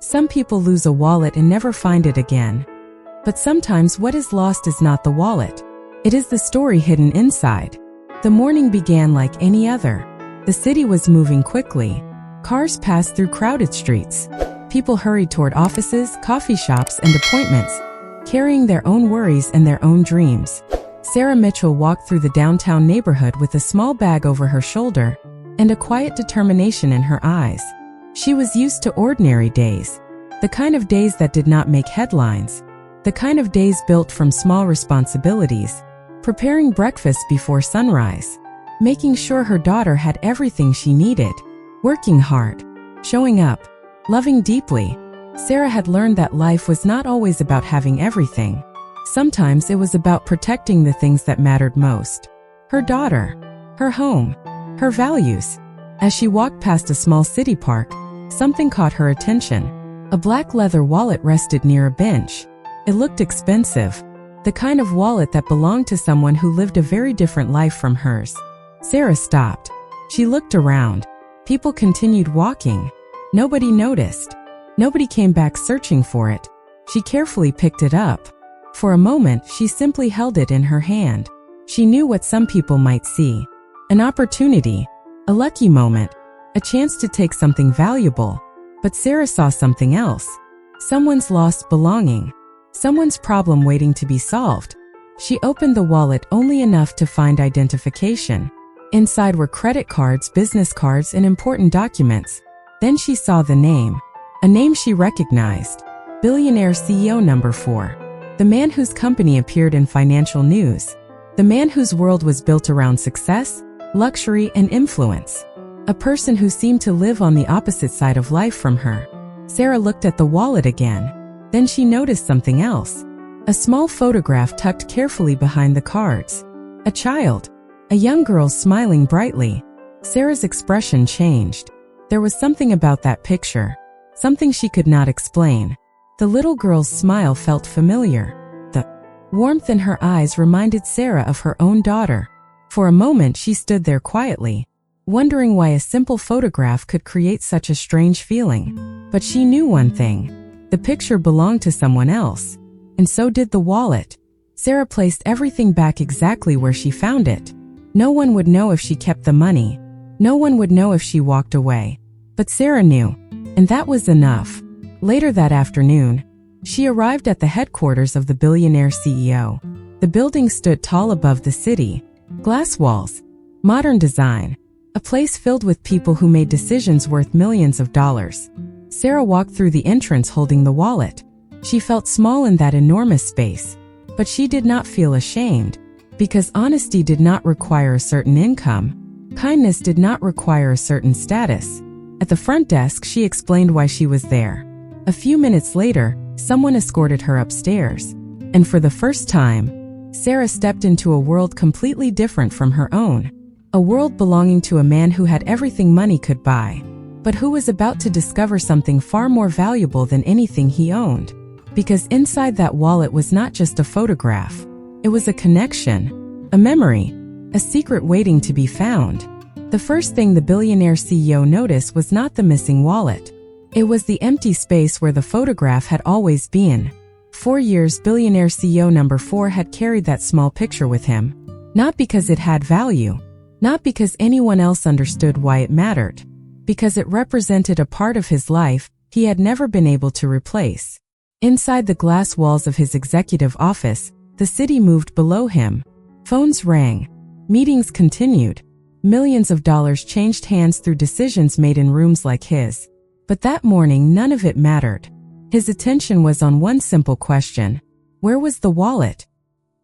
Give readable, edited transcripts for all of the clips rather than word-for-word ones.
Some people lose a wallet and never find it again. But sometimes what is lost is not the wallet. It is the story hidden inside. The morning began like any other. The city was moving quickly. Cars passed through crowded streets. People hurried toward offices, coffee shops, and appointments, carrying their own worries and their own dreams. Sarah Mitchell walked through the downtown neighborhood with a small bag over her shoulder and a quiet determination in her eyes. She was used to ordinary days, the kind of days that did not make headlines, the kind of days built from small responsibilities, preparing breakfast before sunrise, making sure her daughter had everything she needed, working hard, showing up, loving deeply. Sarah had learned that life was not always about having everything. Sometimes it was about protecting the things that mattered most. Her daughter, her home, her values. As she walked past a small city park, something caught her attention. A black leather wallet rested near a bench. It looked expensive, the kind of wallet that belonged to someone who lived a very different life from hers. Sarah stopped. She looked around. People continued walking. Nobody noticed. Nobody came back searching for it. She carefully picked it up. For a moment, she simply held it in her hand. She knew what some people might see. An opportunity, a lucky moment, a chance to take something valuable. But Sarah saw something else. Someone's lost belonging. Someone's problem waiting to be solved. She opened the wallet only enough to find identification. Inside were credit cards, business cards, and important documents. Then she saw the name. A name she recognized. Billionaire CEO number 4. The man whose company appeared in financial news. The man whose world was built around success, luxury, and influence. A person who seemed to live on the opposite side of life from her. Sarah looked at the wallet again. Then she noticed something else. A small photograph tucked carefully behind the cards. A child. A young girl smiling brightly. Sarah's expression changed. There was something about that picture. Something she could not explain. The little girl's smile felt familiar. The warmth in her eyes reminded Sarah of her own daughter. For a moment she stood there quietly, wondering why a simple photograph could create such a strange feeling. But she knew one thing. The picture belonged to someone else. And so did the wallet. Sarah placed everything back exactly where she found it. No one would know if she kept the money. No one would know if she walked away. But Sarah knew. And that was enough. Later that afternoon, she arrived at the headquarters of the Billionaire CEO. The building stood tall above the city. Glass walls, modern design, a place filled with people who made decisions worth millions of dollars. Sarah walked through the entrance holding the wallet. She felt small in that enormous space, but she did not feel ashamed, because honesty did not require a certain income. Kindness did not require a certain status. At the front desk, she explained why she was there. A few minutes later, someone escorted her upstairs. And for the first time, Sarah stepped into a world completely different from her own. A world belonging to a man who had everything money could buy, but who was about to discover something far more valuable than anything he owned. Because inside that wallet was not just a photograph. It was a connection, a memory, a secret waiting to be found. The first thing the billionaire CEO noticed was not the missing wallet. It was the empty space where the photograph had always been. 4 years billionaire CEO number 4 had carried that small picture with him. Not because it had value. Not because anyone else understood why it mattered. Because it represented a part of his life he had never been able to replace. Inside the glass walls of his executive office, the city moved below him. Phones rang. Meetings continued. Millions of dollars changed hands through decisions made in rooms like his. But that morning, none of it mattered. His attention was on one simple question. Where was the wallet?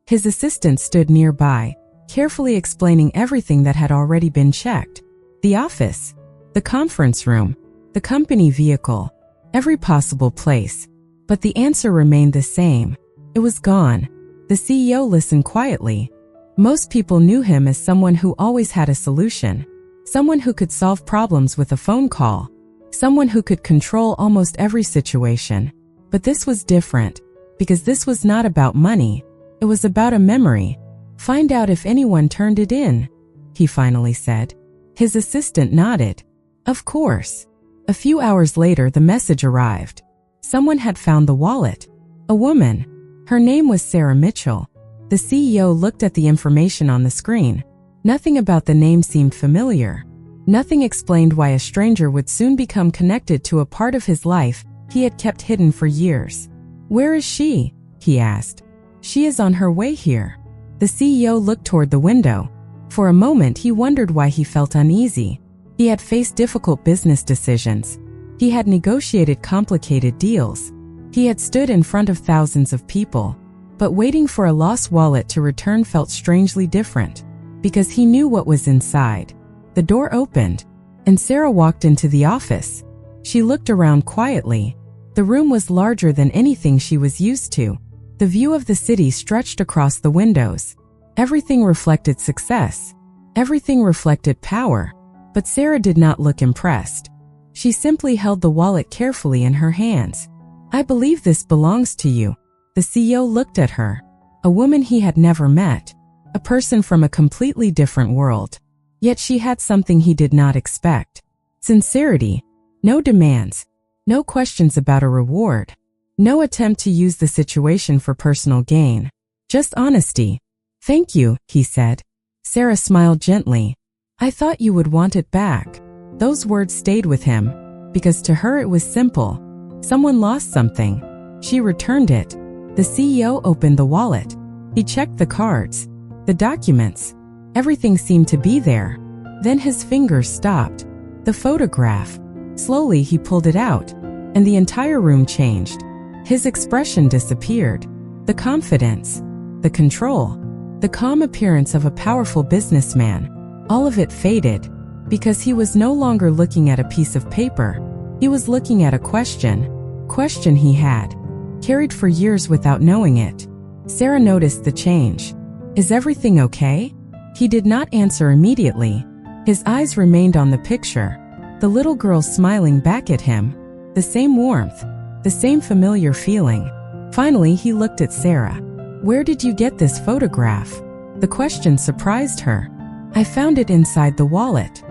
His assistant stood nearby, carefully explaining everything that had already been checked. The office, the conference room, the company vehicle, every possible place. But the answer remained the same. It was gone. The CEO listened quietly. Most people knew him as someone who always had a solution. Someone who could solve problems with a phone call. Someone who could control almost every situation. But this was different, because this was not about money. It was about a memory. Find out if anyone turned it in, he finally said. His assistant nodded. Of course. A few hours later, the message arrived. Someone had found the wallet. A woman. Her name was Sarah Mitchell. The CEO looked at the information on the screen. Nothing about the name seemed familiar. Nothing explained why a stranger would soon become connected to a part of his life he had kept hidden for years. "Where is she?" he asked. "She is on her way here." The CEO looked toward the window. For a moment he wondered why he felt uneasy. He had faced difficult business decisions. He had negotiated complicated deals. He had stood in front of thousands of people. But waiting for a lost wallet to return felt strangely different, because he knew what was inside. The door opened, and Sarah walked into the office. She looked around quietly. The room was larger than anything she was used to. The view of the city stretched across the windows. Everything reflected success. Everything reflected power. But Sarah did not look impressed. She simply held the wallet carefully in her hands. "I believe this belongs to you." The CEO looked at her. A woman he had never met. A person from a completely different world. Yet she had something he did not expect. Sincerity. No demands. No questions about a reward. No attempt to use the situation for personal gain. Just honesty. "Thank you," he said. Sarah smiled gently. "I thought you would want it back." Those words stayed with him, because to her it was simple. Someone lost something. She returned it. The CEO opened the wallet. He checked the cards, the documents. Everything seemed to be there. Then his fingers stopped. The photograph. Slowly he pulled it out, and the entire room changed. His expression disappeared. The confidence, the control, the calm appearance of a powerful businessman. All of it faded, because he was no longer looking at a piece of paper. He was looking at a question he had carried for years without knowing it. Sarah noticed the change. "Is everything okay?" He did not answer immediately. His eyes remained on the picture. The little girl smiling back at him. The same warmth. The same familiar feeling. Finally, he looked at Sarah. "Where did you get this photograph?" The question surprised her. "I found it inside the wallet."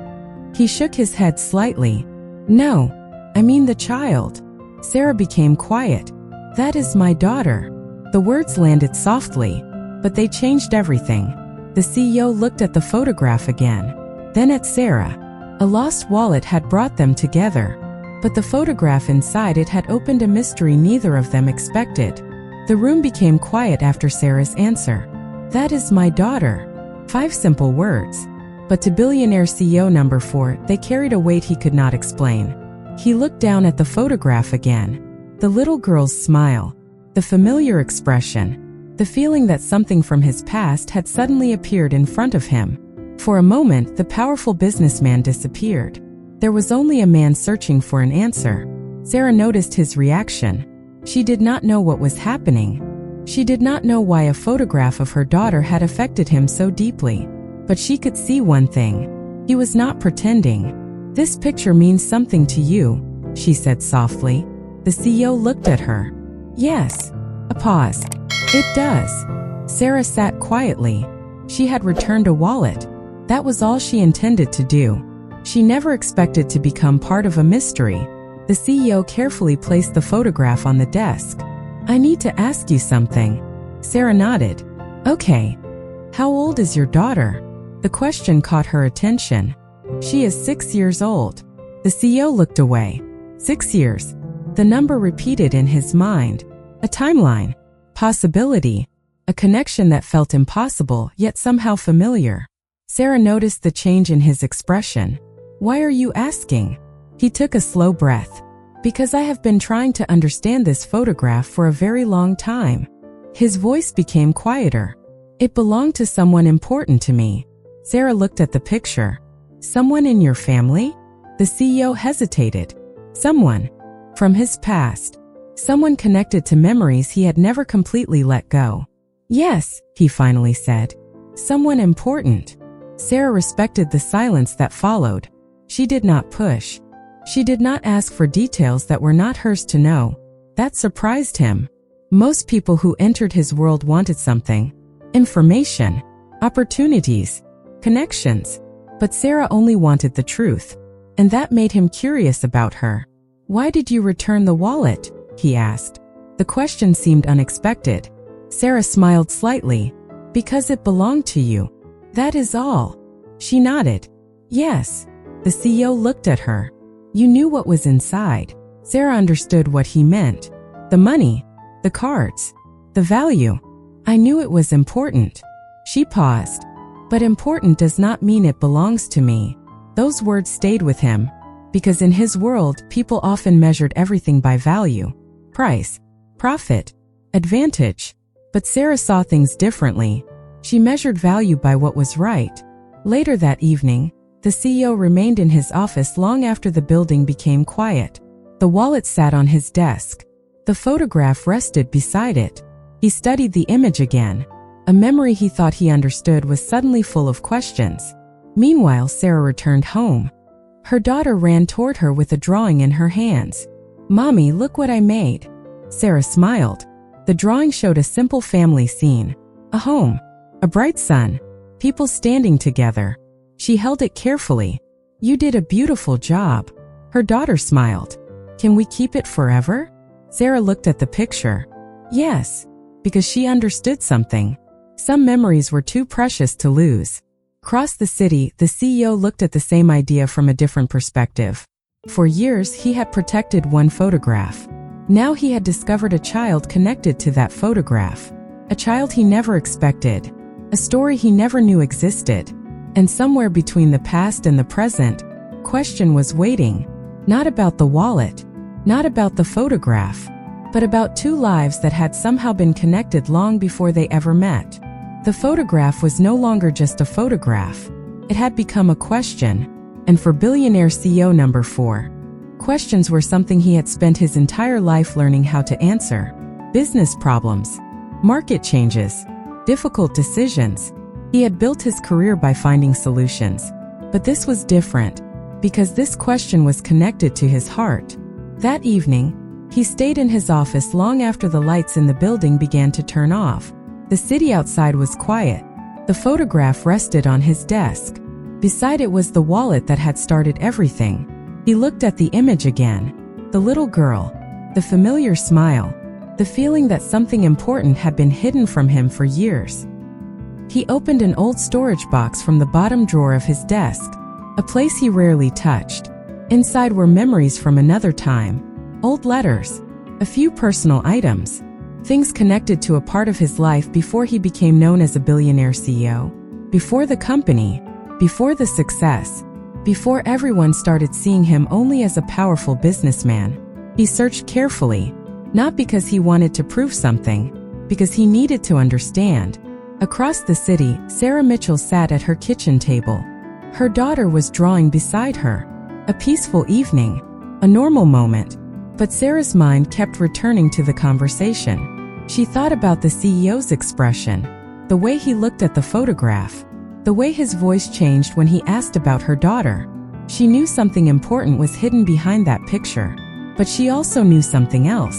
He shook his head slightly. "No, I mean the child." Sarah became quiet. "That is my daughter." The words landed softly, but they changed everything. The CEO looked at the photograph again, then at Sarah. A lost wallet had brought them together, but the photograph inside it had opened a mystery neither of them expected. The room became quiet after Sarah's answer. "That is my daughter." 5 simple words. But to Billionaire CEO number 4, they carried a weight he could not explain. He looked down at the photograph again. The little girl's smile. The familiar expression. The feeling that something from his past had suddenly appeared in front of him. For a moment, the powerful businessman disappeared. There was only a man searching for an answer. Sarah noticed his reaction. She did not know what was happening. She did not know why a photograph of her daughter had affected him so deeply. But she could see one thing. He was not pretending. "This picture means something to you," she said softly. The CEO looked at her. "Yes." A pause. "It does." Sarah sat quietly. She had returned a wallet. That was all she intended to do. She never expected to become part of a mystery. The CEO carefully placed the photograph on the desk. "I need to ask you something." Sarah nodded. "Okay. How old is your daughter?" The question caught her attention. "She is 6 years old." The CEO looked away. 6 years. The number repeated in his mind. A timeline. Possibility. A connection that felt impossible, yet somehow familiar. Sarah noticed the change in his expression. "Why are you asking?" He took a slow breath. "Because I have been trying to understand this photograph for a very long time." His voice became quieter. "It belonged to someone important to me." Sarah looked at the picture. "Someone in your family?" The CEO hesitated. "Someone from his past. Someone connected to memories he had never completely let go." "Yes," he finally said. "Someone important." Sarah respected the silence that followed. She did not push. She did not ask for details that were not hers to know. That surprised him. Most people who entered his world wanted something. Information. Opportunities. Connections. But Sarah only wanted the truth. And that made him curious about her. "Why did you return the wallet?" he asked. The question seemed unexpected. Sarah smiled slightly. Because it belonged to you. That is all. She nodded. Yes. The CEO looked at her. You knew what was inside. Sarah understood what he meant. The money, the cards, the value. I knew it was important. She paused. But important does not mean it belongs to me. Those words stayed with him, because in his world, people often measured everything by value, price, profit, advantage. But Sarah saw things differently. She measured value by what was right. Later that evening, the CEO remained in his office long after the building became quiet. The wallet sat on his desk. The photograph rested beside it. He studied the image again. A memory he thought he understood was suddenly full of questions. Meanwhile, Sarah returned home. Her daughter ran toward her with a drawing in her hands. Mommy, look what I made. Sarah smiled. The drawing showed a simple family scene. A home, a bright sun, people standing together. She held it carefully. You did a beautiful job. Her daughter smiled. Can we keep it forever? Sarah looked at the picture. Yes, because she understood something. Some memories were too precious to lose. Across the city, the CEO looked at the same idea from a different perspective. For years, he had protected one photograph. Now he had discovered a child connected to that photograph. A child he never expected. A story he never knew existed. And somewhere between the past and the present, question was waiting. Not about the wallet, not about the photograph, but about two lives that had somehow been connected long before they ever met. The photograph was no longer just a photograph. It had become a question. And for Billionaire CEO number 4, questions were something he had spent his entire life learning how to answer. Business problems, market changes, difficult decisions. He had built his career by finding solutions. But this was different, because this question was connected to his heart. That evening, he stayed in his office long after the lights in the building began to turn off. The city outside was quiet. The photograph rested on his desk. Beside it was the wallet that had started everything. He looked at the image again. The little girl. The familiar smile. The feeling that something important had been hidden from him for years. He opened an old storage box from the bottom drawer of his desk, a place he rarely touched. Inside were memories from another time, old letters, a few personal items, things connected to a part of his life before he became known as a billionaire CEO, before the company, before the success, before everyone started seeing him only as a powerful businessman. He searched carefully, not because he wanted to prove something, because he needed to understand. Across the city, Sarah Mitchell sat at her kitchen table. Her daughter was drawing beside her. A peaceful evening, a normal moment. But Sarah's mind kept returning to the conversation. She thought about the CEO's expression, the way he looked at the photograph, the way his voice changed when he asked about her daughter. She knew something important was hidden behind that picture, but she also knew something else.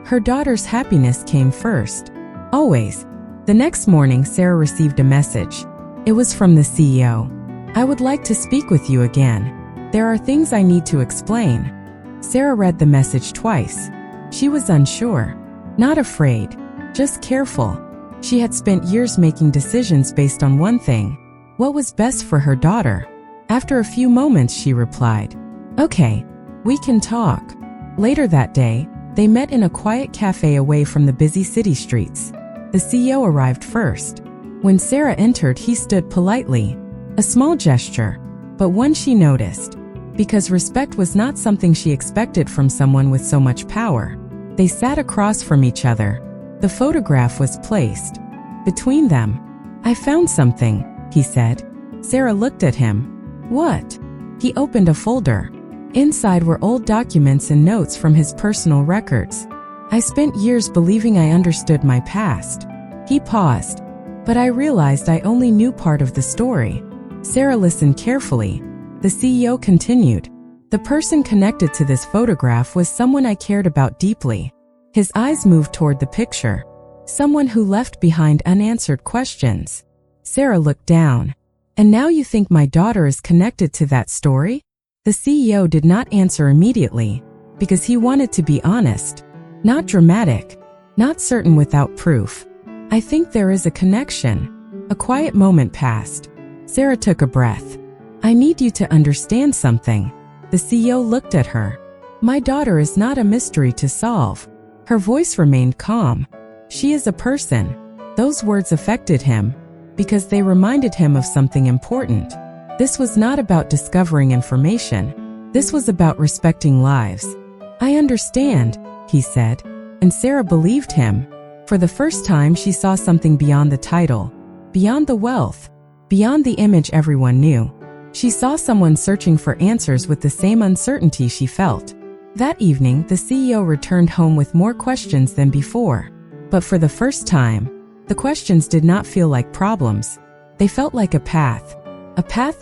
Her daughter's happiness came first. Always. The next morning, Sarah received a message. It was from the CEO. I would like to speak with you again. There are things I need to explain. Sarah read the message twice. She was unsure. Not afraid. Just careful. She had spent years making decisions based on one thing. What was best for her daughter? After a few moments, she replied, Okay, we can talk. Later that day, they met in a quiet cafe away from the busy city streets. The CEO arrived first. When Sarah entered, he stood politely. A small gesture, but one she noticed. Because respect was not something she expected from someone with so much power. They sat across from each other. The photograph was placed between them. I found something, he said. Sarah looked at him. What? He opened a folder. Inside were old documents and notes from his personal records. I spent years believing I understood my past. He paused. But I realized I only knew part of the story. Sarah listened carefully. The CEO continued. The person connected to this photograph was someone I cared about deeply. His eyes moved toward the picture. Someone who left behind unanswered questions. Sarah looked down. And now you think my daughter is connected to that story? The CEO did not answer immediately, because he wanted to be honest. Not dramatic, not certain without proof. I think there is a connection. A quiet moment passed. Sarah took a breath. I need you to understand something. The CEO looked at her. My daughter is not a mystery to solve. Her voice remained calm. She is a person. Those words affected him because they reminded him of something important. This was not about discovering information. This was about respecting lives. I understand, he said, and Sarah believed him. For the first time, she saw something beyond the title, beyond the wealth, beyond the image everyone knew. She saw someone searching for answers with the same uncertainty she felt. That evening, the CEO returned home with more questions than before. But for the first time, the questions did not feel like problems. They felt like a path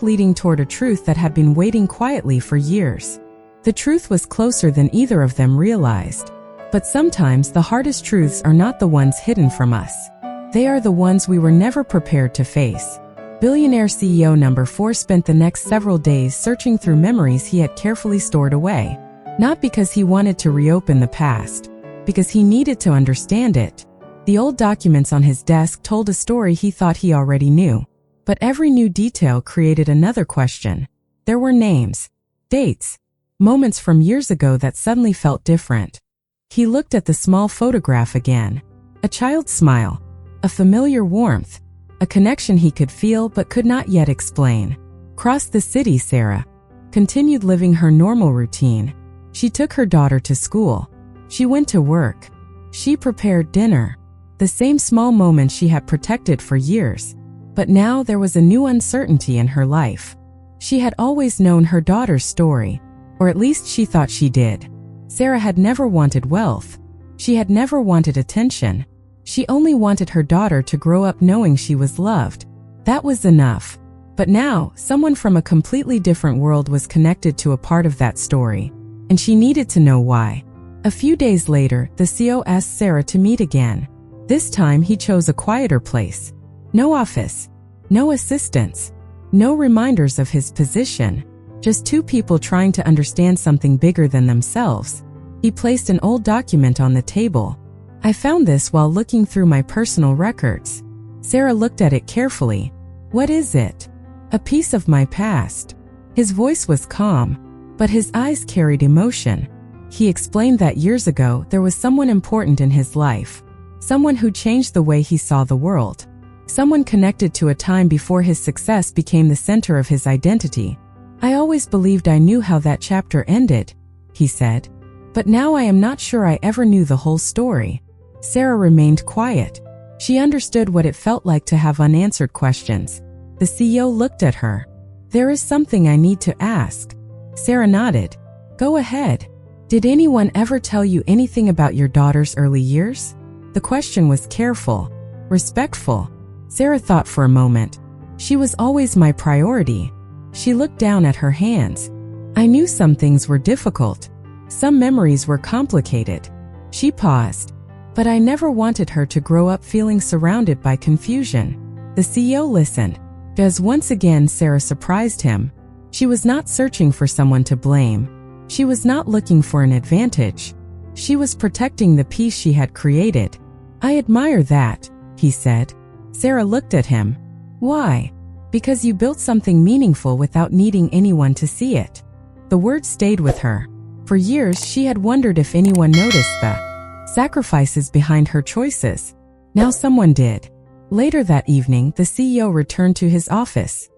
leading toward a truth that had been waiting quietly for years. The truth was closer than either of them realized. But sometimes the hardest truths are not the ones hidden from us. They are the ones we were never prepared to face. Billionaire CEO number 4 spent the next several days searching through memories he had carefully stored away. Not because he wanted to reopen the past, because he needed to understand it. The old documents on his desk told a story he thought he already knew. But every new detail created another question. There were names, dates, moments from years ago that suddenly felt different. He looked at the small photograph again. A child's smile, a familiar warmth, a connection he could feel but could not yet explain. Across the city, Sarah continued living her normal routine. She took her daughter to school. She went to work. She prepared dinner. The same small moments she had protected for years. But now there was a new uncertainty in her life. She had always known her daughter's story, or at least she thought she did. Sarah had never wanted wealth. She had never wanted attention. She only wanted her daughter to grow up knowing she was loved. That was enough. But now, someone from a completely different world was connected to a part of that story, and she needed to know why. A few days later, the CEO asked Sarah to meet again. This time, he chose a quieter place. No office, no assistants, no reminders of his position. Just two people trying to understand something bigger than themselves. He placed an old document on the table. I found this while looking through my personal records. Sarah looked at it carefully. What is it? A piece of my past. His voice was calm, but his eyes carried emotion. He explained that years ago there was someone important in his life. Someone who changed the way he saw the world. Someone connected to a time before his success became the center of his identity. I always believed I knew how that chapter ended, he said. But now I am not sure I ever knew the whole story. Sarah remained quiet. She understood what it felt like to have unanswered questions. The CEO looked at her. There is something I need to ask. Sarah nodded. Go ahead. Did anyone ever tell you anything about your daughter's early years? The question was careful, respectful. Sarah thought for a moment. She was always my priority. She looked down at her hands. I knew some things were difficult. Some memories were complicated. She paused. But I never wanted her to grow up feeling surrounded by confusion. The CEO listened. As once again Sarah surprised him. She was not searching for someone to blame. She was not looking for an advantage. She was protecting the peace she had created. I admire that, he said. Sarah looked at him. Why? Because you built something meaningful without needing anyone to see it. The words stayed with her. For years she had wondered if anyone noticed the sacrifices behind her choices. Now someone did. Later that evening, the CEO returned to his office.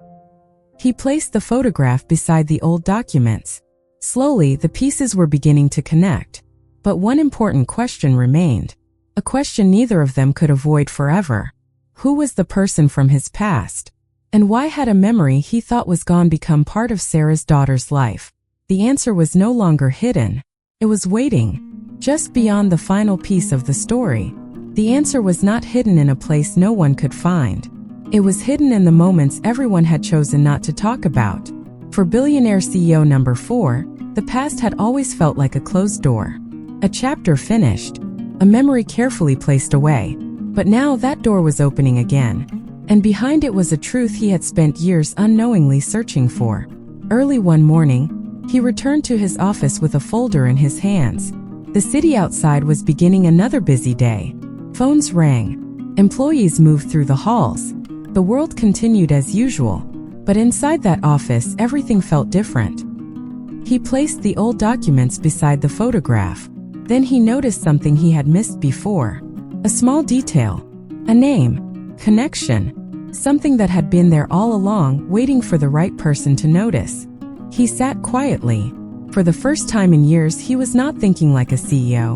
He placed the photograph beside the old documents. Slowly, the pieces were beginning to connect. But one important question remained. A question neither of them could avoid forever. Who was the person from his past? And why had a memory he thought was gone become part of Sarah's daughter's life? The answer was no longer hidden. It was waiting. Just beyond the final piece of the story. The answer was not hidden in a place no one could find. It was hidden in the moments everyone had chosen not to talk about. For billionaire CEO number 4, the past had always felt like a closed door. A chapter finished. A memory carefully placed away. But now that door was opening again. And behind it was a truth he had spent years unknowingly searching for. Early one morning, he returned to his office with a folder in his hands. The The city outside was beginning another busy day. Phones rang. Employees moved through the halls. The world continued as usual, but inside that office, everything felt different. He placed the old documents beside the photograph. Then he noticed something he had missed before. A small detail. A name. Connection. Something that had been there all along, waiting for the right person to notice. He sat quietly. For the first time in years, he was not thinking like a CEO.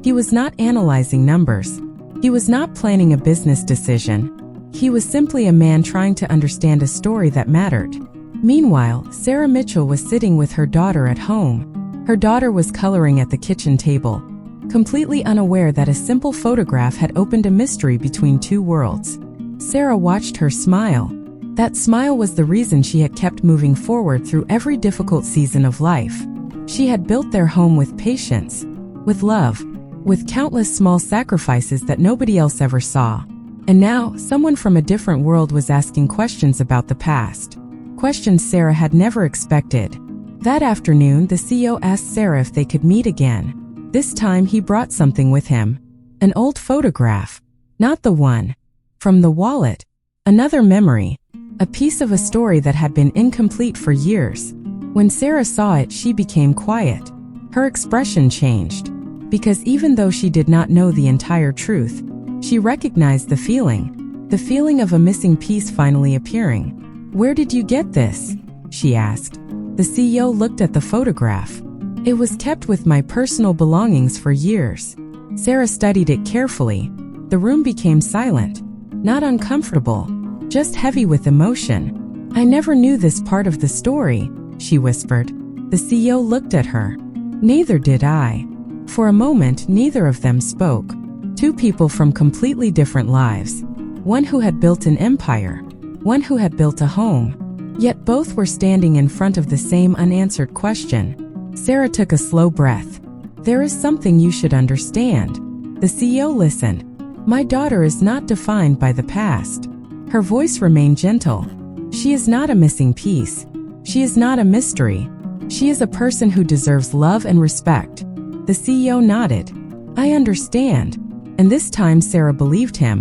He was not analyzing numbers. He was not planning a business decision. He was simply a man trying to understand a story that mattered. Meanwhile, Sarah Mitchell was sitting with her daughter at home. Her daughter was coloring at the kitchen table, completely unaware that a simple photograph had opened a mystery between two worlds. Sarah watched her smile. That smile was the reason she had kept moving forward through every difficult season of life. She had built their home with patience, with love, with countless small sacrifices that nobody else ever saw. And now, someone from a different world was asking questions about the past. Questions Sarah had never expected. That afternoon, the CEO asked Sarah if they could meet again. This time he brought something with him. An old photograph. Not the one from the wallet. Another memory. A piece of a story that had been incomplete for years. When Sarah saw it, she became quiet. Her expression changed. Because even though she did not know the entire truth, she recognized the feeling of a missing piece finally appearing. "Where did you get this?" she asked. The CEO looked at the photograph. "It was kept with my personal belongings for years." Sarah studied it carefully. The room became silent. Not uncomfortable, just heavy with emotion. "I never knew this part of the story," she whispered. The CEO looked at her. "Neither did I." For a moment, neither of them spoke. Two people from completely different lives. One who had built an empire, one who had built a home. Yet both were standing in front of the same unanswered question. Sarah took a slow breath. "There is something you should understand." The CEO listened. "My daughter is not defined by the past." Her voice remained gentle. "She is not a missing piece. She is not a mystery. She is a person who deserves love and respect." The CEO nodded. "I understand." And this time Sarah believed him,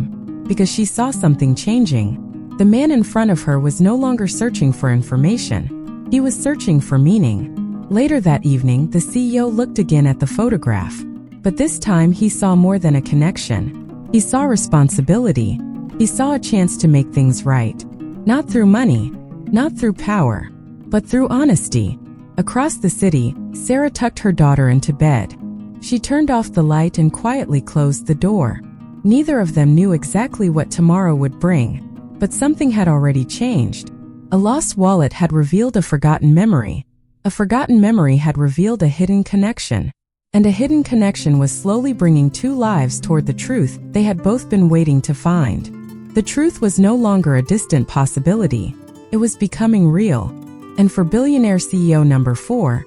because she saw something changing. The man in front of her was no longer searching for information. He was searching for meaning. Later that evening, the CEO looked again at the photograph. But this time he saw more than a connection. He saw responsibility. He saw a chance to make things right. Not through money, not through power, but through honesty. Across the city, Sarah tucked her daughter into bed. She turned off the light and quietly closed the door. Neither of them knew exactly what tomorrow would bring, but something had already changed. A lost wallet had revealed a forgotten memory. A forgotten memory had revealed a hidden connection. And a hidden connection was slowly bringing two lives toward the truth they had both been waiting to find. The truth was no longer a distant possibility. It was becoming real. And for billionaire CEO number 4,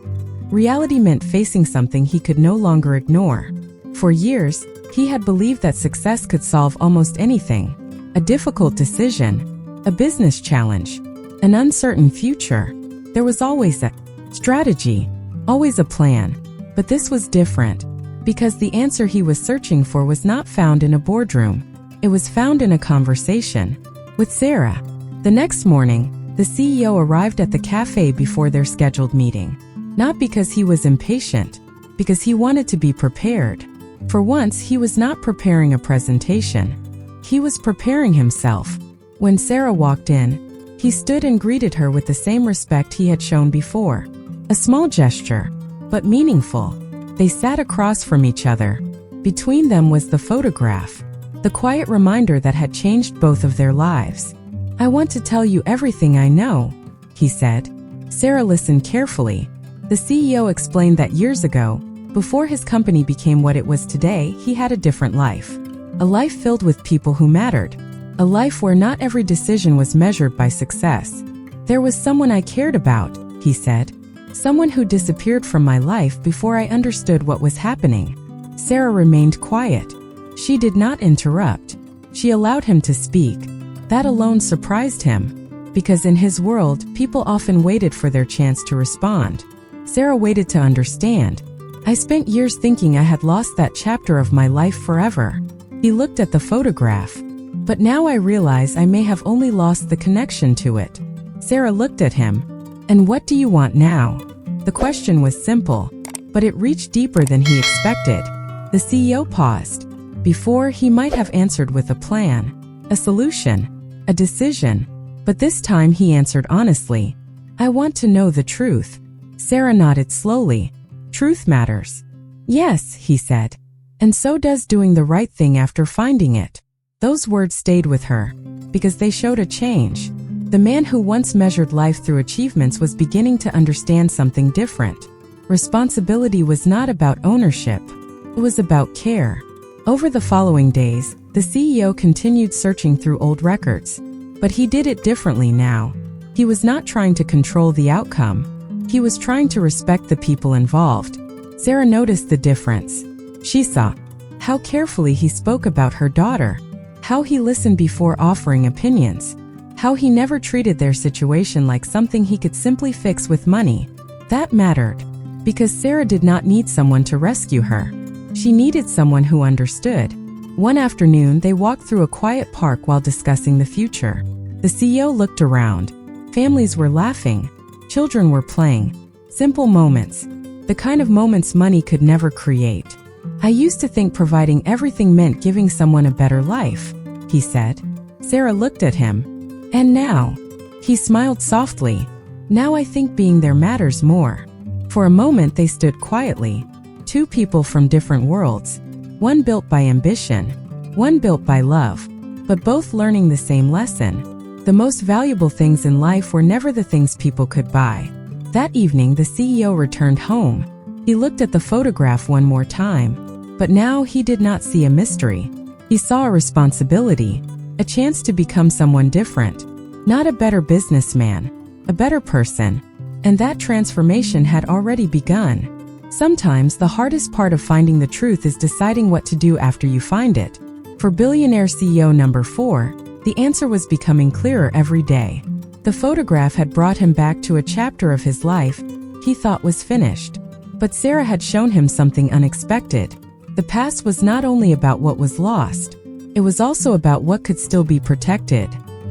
reality meant facing something he could no longer ignore. For years, he had believed that success could solve almost anything. A difficult decision, a business challenge, an uncertain future. There was always a strategy, always a plan. But this was different, because the answer he was searching for was not found in a boardroom. It was found in a conversation with Sarah. The next morning, the CEO arrived at the cafe before their scheduled meeting. Not because he was impatient, because he wanted to be prepared. For once, he was not preparing a presentation. He was preparing himself. When Sarah walked in, he stood and greeted her with the same respect he had shown before. A small gesture, but meaningful. They sat across from each other. Between them was the photograph, the quiet reminder that had changed both of their lives. "I want to tell you everything I know," he said. Sarah listened carefully. The CEO explained that years ago, before his company became what it was today, he had a different life. A life filled with people who mattered. A life where not every decision was measured by success. "There was someone I cared about," he said. "Someone who disappeared from my life before I understood what was happening." Sarah remained quiet. She did not interrupt. She allowed him to speak. That alone surprised him, because in his world, people often waited for their chance to respond. Sarah waited to understand. I spent years thinking I had lost that chapter of my life forever. He looked at the photograph. But now I realize I may have only lost the connection to it. Sarah looked at him. And what do you want now? The question was simple, but it reached deeper than he expected. The CEO paused. Before, he might have answered with a plan, a solution, a decision. But this time he answered honestly. I want to know the truth. Sarah nodded slowly. Truth matters. Yes, he said. And so does doing the right thing after finding it. Those words stayed with her, because they showed a change. The man who once measured life through achievements was beginning to understand something different. Responsibility was not about ownership. It was about care. Over the following days, the CEO continued searching through old records. But he did it differently now. He was not trying to control the outcome. He was trying to respect the people involved. Sarah noticed the difference. She saw how carefully he spoke about her daughter, how he listened before offering opinions, how he never treated their situation like something he could simply fix with money. That mattered, because Sarah did not need someone to rescue her. She needed someone who understood. One afternoon, they walked through a quiet park while discussing the future. The CEO looked around. Families were laughing. Children were playing. Simple moments. The kind of moments money could never create. I used to think providing everything meant giving someone a better life, he said. Sarah looked at him. And now? He smiled softly. Now I think being there matters more. For a moment they stood quietly. Two people from different worlds. One built by ambition, one built by love, but both learning the same lesson. The most valuable things in life were never the things people could buy. That evening, the CEO returned home. He looked at the photograph one more time, but now he did not see a mystery. He saw a responsibility, a chance to become someone different, not a better businessman, a better person. And that transformation had already begun. Sometimes the hardest part of finding the truth is deciding what to do after you find it. For Billionaire CEO number 4, the answer was becoming clearer every day. The photograph had brought him back to a chapter of his life he thought was finished. But Sarah had shown him something unexpected. The past was not only about what was lost, it was also about what could still be protected.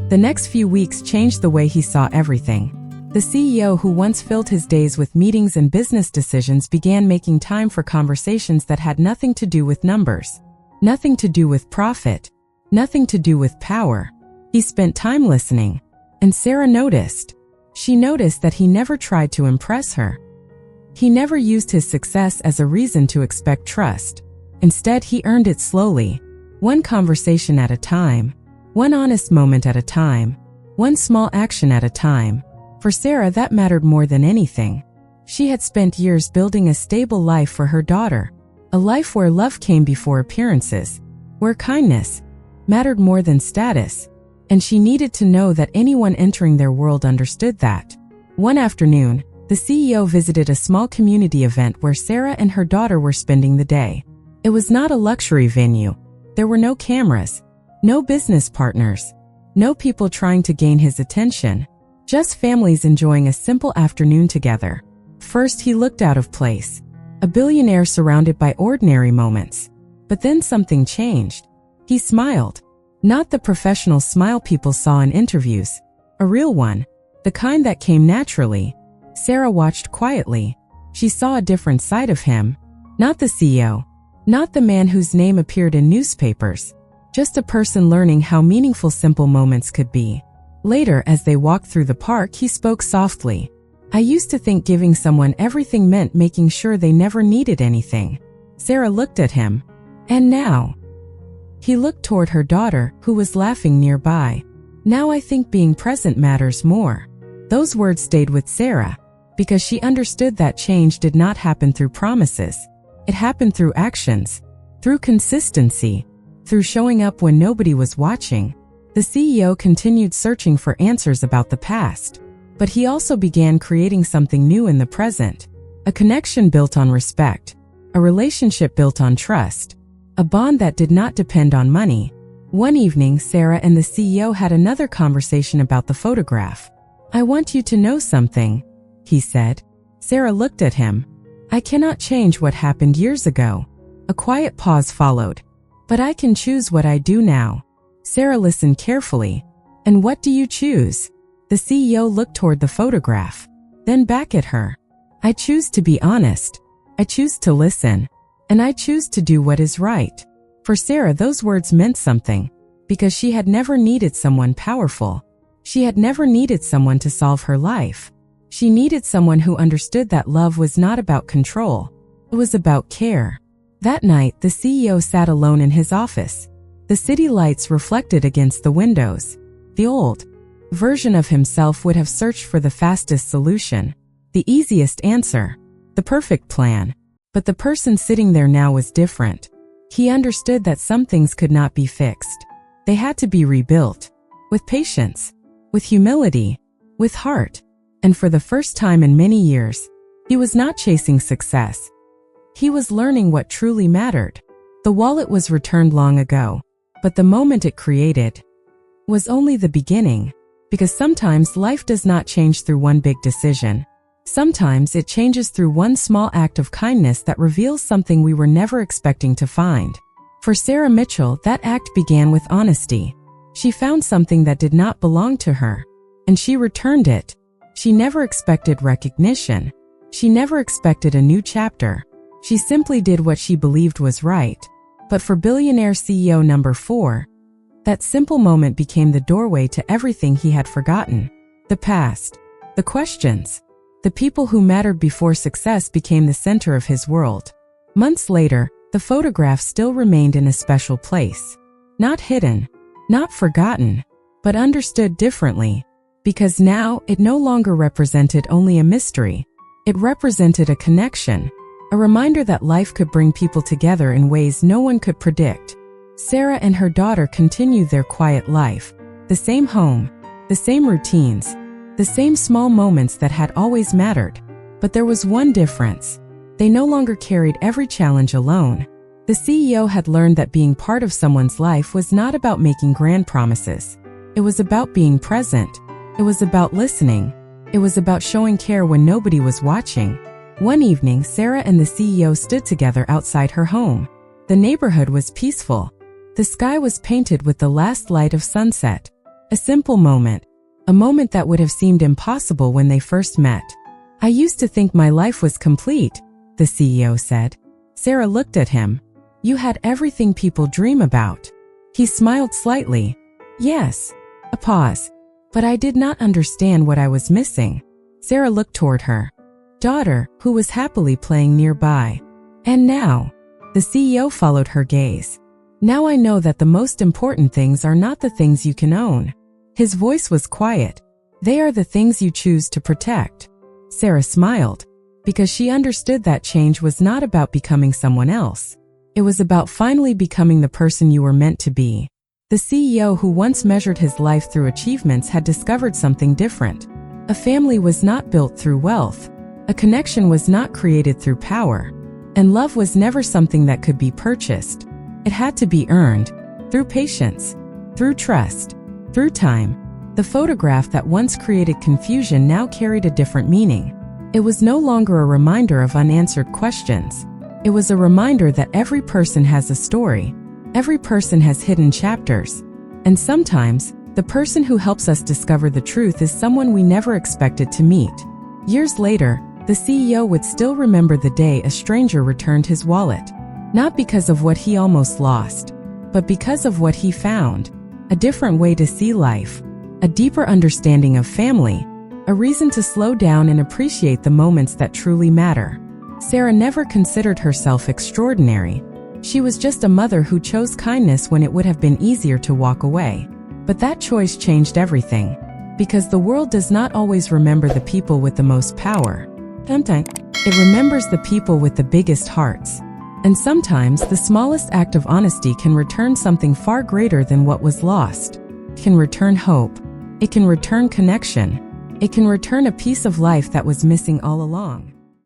The next few weeks changed the way he saw everything. The CEO who once filled his days with meetings and business decisions began making time for conversations that had nothing to do with numbers, nothing to do with profit, nothing to do with power. He spent time listening, and Sarah noticed. She noticed that he never tried to impress her. He never used his success as a reason to expect trust. Instead, he earned it slowly, one conversation at a time, one honest moment at a time, one small action at a time. For Sarah, that mattered more than anything. She had spent years building a stable life for her daughter, a life where love came before appearances, where kindness mattered more than status, and she needed to know that anyone entering their world understood that. One afternoon, the CEO visited a small community event where Sarah and her daughter were spending the day. It was not a luxury venue. There were no cameras, no business partners, no people trying to gain his attention. Just families enjoying a simple afternoon together. First, he looked out of place. A billionaire surrounded by ordinary moments. But then something changed. He smiled. Not the professional smile people saw in interviews. A real one. The kind that came naturally. Sarah watched quietly. She saw a different side of him. Not the CEO. Not the man whose name appeared in newspapers. Just a person learning how meaningful simple moments could be. Later, as they walked through the park, he spoke softly. I used to think giving someone everything meant making sure they never needed anything. Sarah looked at him. And now? He looked toward her daughter, who was laughing nearby. Now I think being present matters more. Those words stayed with Sarah, because she understood that change did not happen through promises. It happened through actions, through consistency, through showing up when nobody was watching. The CEO continued searching for answers about the past, but he also began creating something new in the present. A connection built on respect, a relationship built on trust, a bond that did not depend on money. One evening, Sarah and the CEO had another conversation about the photograph. I want you to know something, he said. Sarah looked at him. I cannot change what happened years ago. A quiet pause followed. But I can choose what I do now. Sarah listened carefully. And what do you choose? The CEO looked toward the photograph, then back at her. I choose to be honest. I choose to listen. And I choose to do what is right. For Sarah, those words meant something, because she had never needed someone powerful. She had never needed someone to solve her life. She needed someone who understood that love was not about control. It was about care. That night, the CEO sat alone in his office. The city lights reflected against the windows. The old version of himself would have searched for the fastest solution, the easiest answer, the perfect plan. But the person sitting there now was different. He understood that some things could not be fixed. They had to be rebuilt. With patience, with humility, with heart. And for the first time in many years, he was not chasing success. He was learning what truly mattered. The wallet was returned long ago, but the moment it created was only the beginning, because sometimes life does not change through one big decision. Sometimes it changes through one small act of kindness that reveals something we were never expecting to find. For Sarah Mitchell, that act began with honesty. She found something that did not belong to her, and she returned it. She never expected recognition. She never expected a new chapter. She simply did what she believed was right. But for billionaire CEO number 4, that simple moment became the doorway to everything he had forgotten. The past, the questions, the people who mattered before success became the center of his world. Months later, the photograph still remained in a special place. Not hidden, not forgotten, but understood differently. Because now, it no longer represented only a mystery. It represented a connection, a reminder that life could bring people together in ways no one could predict. Sarah and her daughter continued their quiet life. The same home, the same routines, the same small moments that had always mattered. But there was one difference. They no longer carried every challenge alone. The CEO had learned that being part of someone's life was not about making grand promises. It was about being present. It was about listening. It was about showing care when nobody was watching. One evening, Sarah and the CEO stood together outside her home. The neighborhood was peaceful. The sky was painted with the last light of sunset. A simple moment. A moment that would have seemed impossible when they first met. I used to think my life was complete, the CEO said. Sarah looked at him. You had everything people dream about. He smiled slightly. Yes. A pause. But I did not understand what I was missing. Sarah looked toward her daughter, who was happily playing nearby. And now, the CEO followed her gaze. Now I know that the most important things are not the things you can own. His voice was quiet. They are the things you choose to protect. Sarah smiled, because she understood that change was not about becoming someone else. It was about finally becoming the person you were meant to be. The CEO who once measured his life through achievements had discovered something different. A family was not built through wealth. A connection was not created through power. And love was never something that could be purchased. It had to be earned, through patience, through trust, through time. The photograph that once created confusion now carried a different meaning. It was no longer a reminder of unanswered questions. It was a reminder that every person has a story. Every person has hidden chapters. And sometimes, the person who helps us discover the truth is someone we never expected to meet. Years later, the CEO would still remember the day a stranger returned his wallet. Not because of what he almost lost, but because of what he found. A different way to see life. A deeper understanding of family. A reason to slow down and appreciate the moments that truly matter. Sarah never considered herself extraordinary. She was just a mother who chose kindness when it would have been easier to walk away. But that choice changed everything. Because the world does not always remember the people with the most power. Sometimes, it remembers the people with the biggest hearts. And sometimes, the smallest act of honesty can return something far greater than what was lost. It can return hope. It can return connection. It can return a piece of life that was missing all along.